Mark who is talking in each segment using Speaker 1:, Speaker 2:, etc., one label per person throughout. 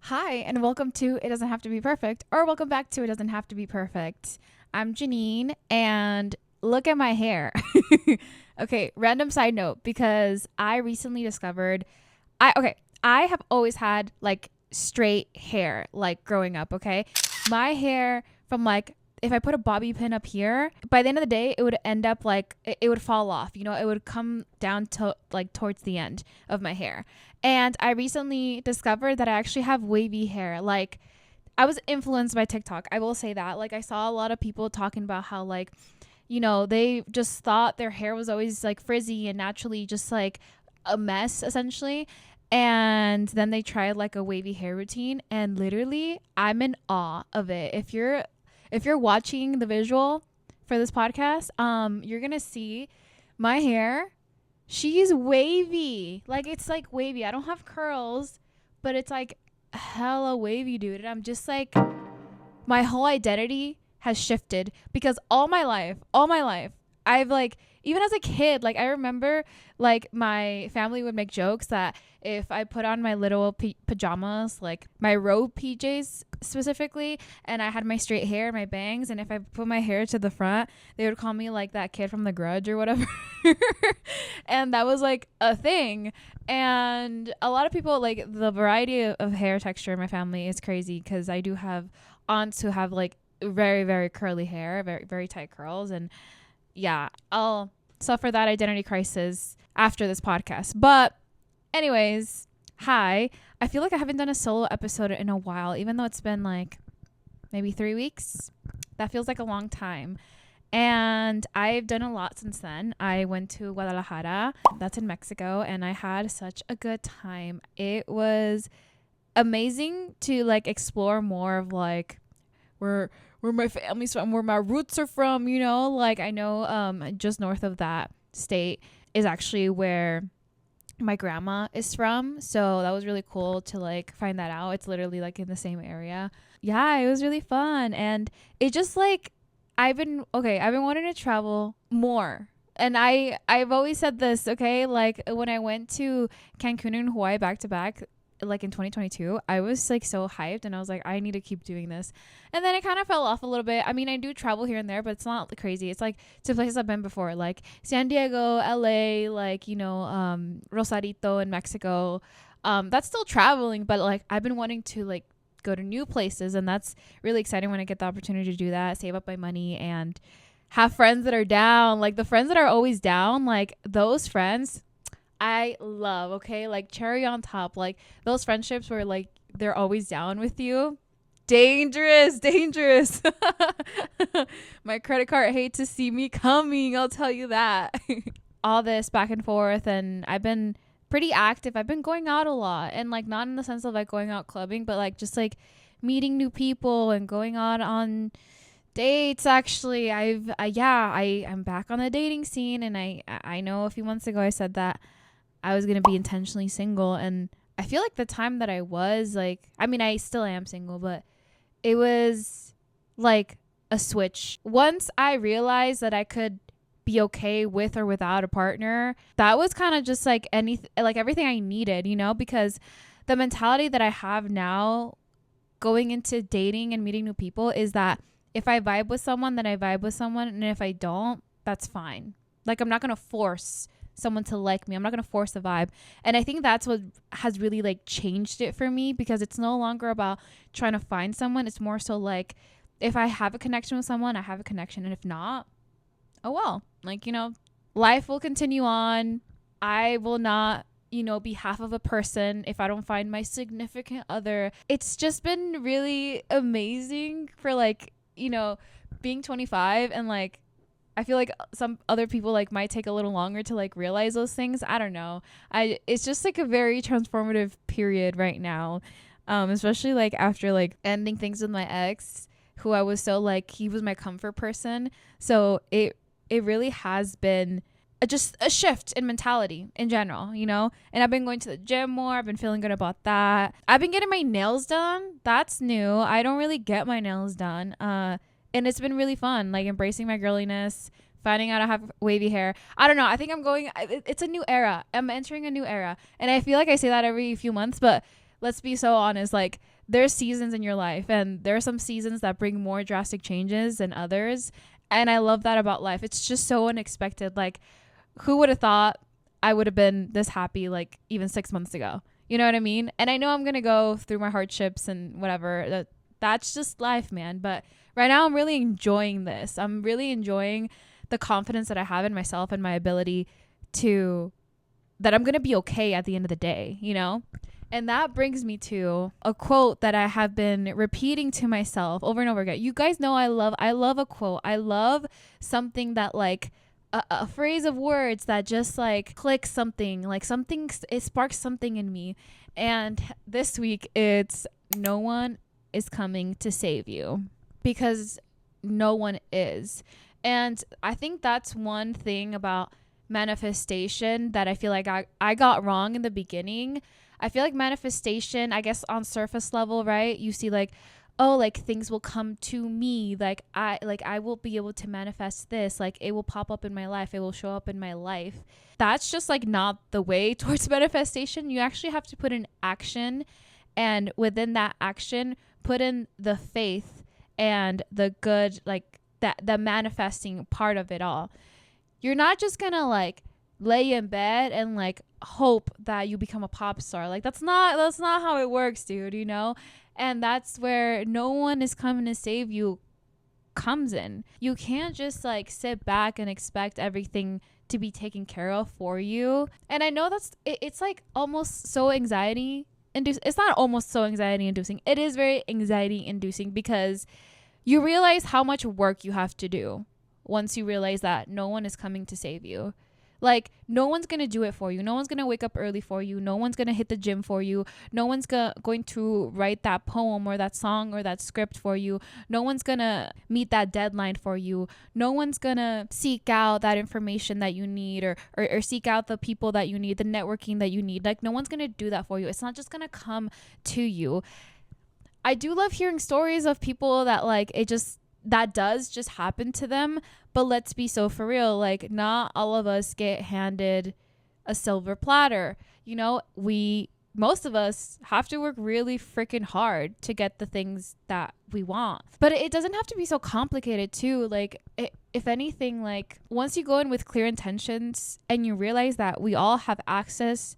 Speaker 1: Hi, and welcome to It Doesn't Have to Be Perfect, or welcome back to It Doesn't Have to Be Perfect. I'm Janine, and look at my hair. Okay, random side note, because I recently discovered I have always had like straight hair, like growing up, okay? My hair from like if I put a bobby pin up here, by the end of the day, it would end up like it would fall off. It would come down to like towards the end of my hair. And I recently discovered that I actually have wavy hair. Like, I was influenced by TikTok. I will say that. Like, I saw a lot of people talking about how, like, they just thought their hair was always like frizzy and naturally just like a mess, essentially. And then they tried like a wavy hair routine, and literally, I'm in awe of it. If you're watching the visual for this podcast, you're gonna see my hair. She's wavy. Like, it's like wavy. I don't have curls, but it's like hella wavy, dude. And I'm just like, my whole identity has shifted because all my life, I've like, even as a kid, like, I remember like my family would make jokes that if I put on my little pajamas, like my robe PJs specifically, and I had my straight hair and my bangs, and if I put my hair to the front, they would call me like that kid from The Grudge or whatever. And that was like a thing. And a lot of people, like, the variety of hair texture in my family is crazy because I do have aunts who have like very, very curly hair, very, very tight curls. And yeah, I'll suffer that identity crisis after this podcast. But anyways, hi. I feel like I haven't done a solo episode in a while, even though it's been like maybe 3 weeks. That feels like a long time. And I've done a lot since then. I went to Guadalajara, that's in Mexico, and I had such a good time. It was amazing to like explore more of like where my family's from, where my roots are from, like I know just north of that state is actually where my grandma is from. So that was really cool to like find that out. It's literally like in the same area. Yeah, it was really fun. And it just like I've been wanting to travel more. And I've always said this, okay? Like when I went to Cancun and Hawaii back to back, like in 2022, I was like so hyped, and I was like, I need to keep doing this. And then it kind of fell off a little bit. I mean, I do travel here and there, but it's not crazy. It's like to places I've been before, like San Diego, LA, like, Rosarito in Mexico. That's still traveling, but like I've been wanting to like go to new places, and that's really exciting when I get the opportunity to do that, save up my money and have friends that are down. Like the friends that are always down, like those friends I love, okay? Like cherry on top. Like those friendships where like they're always down with you. Dangerous, dangerous. My credit card hate to see me coming, I'll tell you that. All this back and forth, and I've been pretty active. I've been going out a lot, and like not in the sense of like going out clubbing, but like just like meeting new people and going out on dates. Actually, I'm back on the dating scene, and I know a few months ago I said that I was going to be intentionally single, and I feel like the time that I was like, I mean, I still am single, but it was like a switch. Once I realized that I could be okay with or without a partner, that was kind of just like everything I needed, because the mentality that I have now going into dating and meeting new people is that if I vibe with someone, then I vibe with someone, and if I don't, that's fine. Like, I'm not going to force someone to like me. I'm not going to force the vibe. And I think that's what has really like changed it for me, because it's no longer about trying to find someone. It's more so like, if I have a connection with someone, I have a connection. And if not, oh well, like, life will continue on. I will not, be half of a person if I don't find my significant other. It's just been really amazing for like, being 25, and like, I feel like some other people like might take a little longer to like realize those things. I don't know. It's just like a very transformative period right now. Especially like after like ending things with my ex, who I was so like, he was my comfort person. So it really has been just a shift in mentality in general, and I've been going to the gym more. I've been feeling good about that. I've been getting my nails done. That's new. I don't really get my nails done. And it's been really fun, like embracing my girliness, finding out I have wavy hair. I don't know. I think it's a new era. I'm entering a new era. And I feel like I say that every few months, but let's be so honest. Like, there's seasons in your life, and there are some seasons that bring more drastic changes than others. And I love that about life. It's just so unexpected. Like, who would have thought I would have been this happy like even 6 months ago? You know what I mean? And I know I'm going to go through my hardships and whatever. That's just life, man. But right now I'm really enjoying this. I'm really enjoying the confidence that I have in myself and my ability to, that I'm going to be okay at the end of the day, you know? And that brings me to a quote that I have been repeating to myself over and over again. You guys know I love a quote. I love something that like a phrase of words that just like clicks something, like something, it sparks something in me. And this week it's, no one is coming to save you, because no one is. And I think that's one thing about manifestation that I feel like I got wrong in the beginning. I feel like manifestation, I guess on surface level, right? You see like, oh, like things will come to me. Like I will be able to manifest this. Like it will pop up in my life. It will show up in my life. That's just like not the way towards manifestation. You actually have to put in action, and within that action, put in the faith and the good, like that, the manifesting part of it all. You're not just gonna like lay in bed and like hope that you become a pop star. Like that's not how it works, dude, you know? And that's where no one is coming to save you comes in. You can't just like sit back and expect everything to be taken care of for you. And I know it's like almost so anxiety inducing. It's not almost so anxiety inducing. It is very anxiety inducing, because you realize how much work you have to do once you realize that no one is coming to save you. Like, no one's going to do it for you. No one's going to wake up early for you. No one's going to hit the gym for you. No one's going to write that poem or that song or that script for you. No one's going to meet that deadline for you. No one's going to seek out that information that you need, or seek out the people that you need, the networking that you need. Like, no one's going to do that for you. It's not just going to come to you. I do love hearing stories of people that like that does just happen to them. But let's be so for real. Like, not all of us get handed a silver platter. You know, most of us have to work really freaking hard to get the things that we want. But it doesn't have to be so complicated too. Like, if anything, like once you go in with clear intentions and you realize that we all have access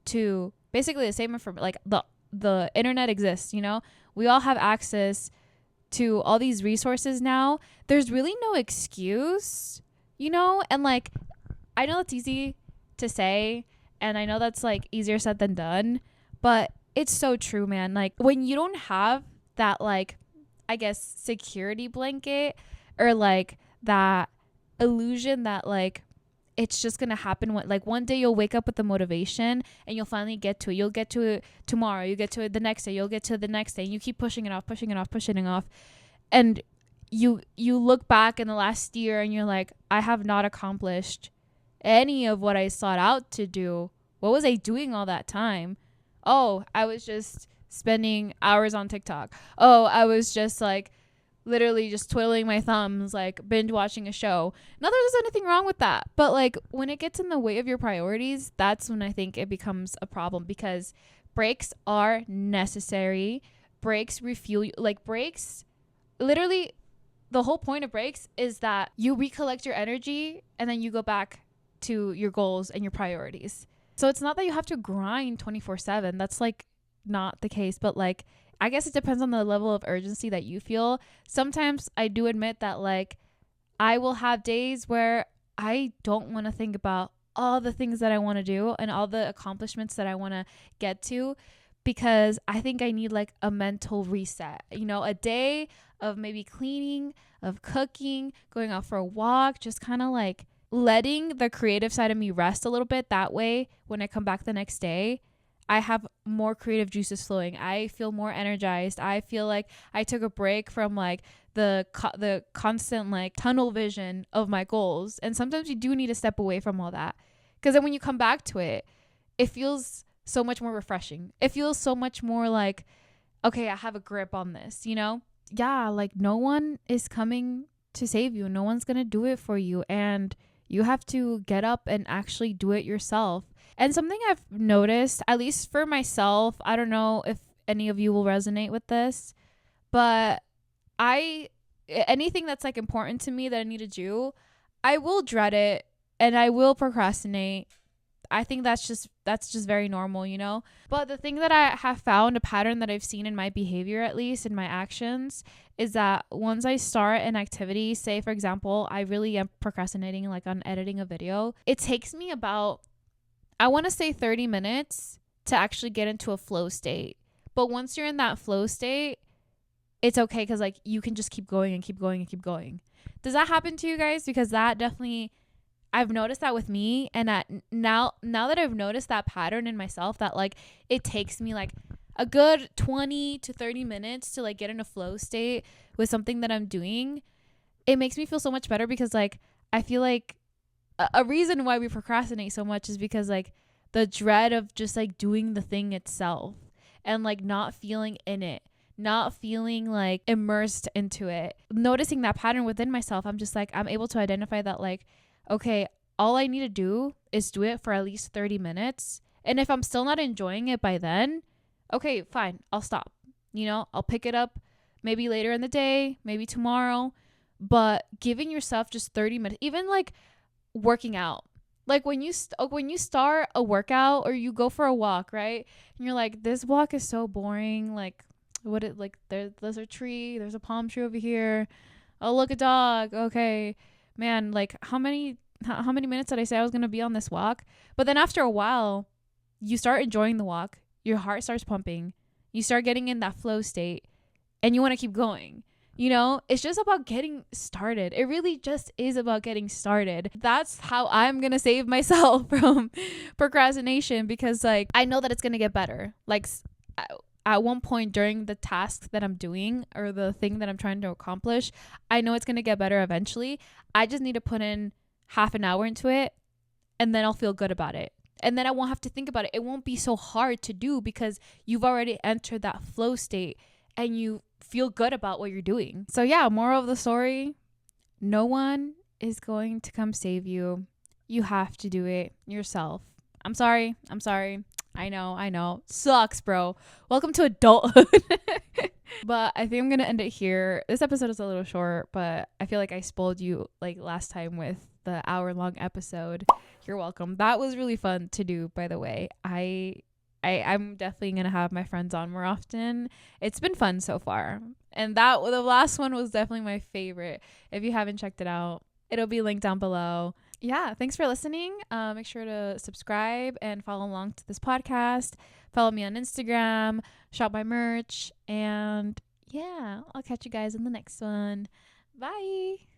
Speaker 1: to basically the same information, like the internet exists, you know, we all have access to all these resources now. There's really no excuse, you know? And like, I know that's easy to say, and I know that's like easier said than done, but it's so true, man. Like, when you don't have that, like, I guess security blanket, or like that illusion that like it's just gonna happen, like one day you'll wake up with the motivation and you'll finally get to it. You'll get to it tomorrow, you get to it the next day, you'll get to it the next day, and you keep pushing it off, and you look back in the last year and you're like, I have not accomplished any of what I sought out to do. What was I doing all that time? Oh, I was just spending hours on TikTok. Oh, I was just like literally just twiddling my thumbs, like binge watching a show. Not that there's anything wrong with that, but like when it gets in the way of your priorities, that's when I think it becomes a problem, because breaks are necessary. Breaks refuel you. Like, breaks, literally the whole point of breaks is that you recollect your energy and then you go back to your goals and your priorities. So it's not that you have to grind 24/7. That's like not the case, but like, I guess it depends on the level of urgency that you feel. Sometimes I do admit that like I will have days where I don't want to think about all the things that I want to do and all the accomplishments that I want to get to, because I think I need like a mental reset. You know, a day of maybe cleaning, of cooking, going out for a walk, just kind of like letting the creative side of me rest a little bit. That way, when I come back the next day, I have more creative juices flowing. I feel more energized. I feel like I took a break from like the constant like tunnel vision of my goals. And sometimes you do need to step away from all that, because then when you come back to it, it feels so much more refreshing. It feels so much more like, okay, I have a grip on this, you know? Yeah, like no one is coming to save you. No one's going to do it for you. And you have to get up and actually do it yourself. And something I've noticed, at least for myself, I don't know any of you will resonate with this, but anything that's like important to me that I need to do, I will dread it and I will procrastinate. I think that's just very normal, you know? But the thing that I have found, a pattern that I've seen in my behavior, at least in my actions, is that once I start an activity, say for example, I really am procrastinating like on editing a video, it takes me about, I want to say 30 minutes to actually get into a flow state. But once you're in that flow state, it's okay because like you can just keep going and keep going and keep going. Does that happen to you guys? Because that definitely, I've noticed that with me, and now that I've noticed that pattern in myself, that like it takes me like a good 20 to 30 minutes to like get in a flow state with something that I'm doing, it makes me feel so much better because like I feel like a reason why we procrastinate so much is because like the dread of just like doing the thing itself and like not feeling in it, not feeling like immersed into it. Noticing that pattern within myself, I'm just like, I'm able to identify that like, okay, all I need to do is do it for at least 30 minutes. And if I'm still not enjoying it by then, okay, fine, I'll stop. You know, I'll pick it up maybe later in the day, maybe tomorrow. But giving yourself just 30 minutes, even like working out. Like when you start a workout or you go for a walk, right? And you're like, this walk is so boring. Like, there's a tree, there's a palm tree over here. Oh, look, a dog. Okay. Man, like how many minutes did I say I was going to be on this walk? But then after a while, you start enjoying the walk. Your heart starts pumping. You start getting in that flow state and you want to keep going. You know, it's just about getting started. It really just is about getting started. That's how I'm going to save myself from procrastination, because like I know that it's going to get better. Like at one point during the task that I'm doing or the thing that I'm trying to accomplish, I know it's going to get better eventually. I just need to put in half an hour into it and then I'll feel good about it. And then I won't have to think about it. It won't be so hard to do because you've already entered that flow state and you feel good about what you're doing. So yeah, moral of the story, no one is going to come save you. You have to do it yourself. I'm sorry. I know. Sucks, bro. Welcome to adulthood. But I think I'm going to end it here. This episode is a little short, but I feel like I spoiled you like last time with the hour-long episode. You're welcome. That was really fun to do, by the way. I'm definitely going to have my friends on more often. It's been fun so far. And the last one was definitely my favorite. If you haven't checked it out, it'll be linked down below. Yeah, thanks for listening. Make sure to subscribe and follow along to this podcast. Follow me on Instagram, shop my merch, and yeah, I'll catch you guys in the next one. Bye.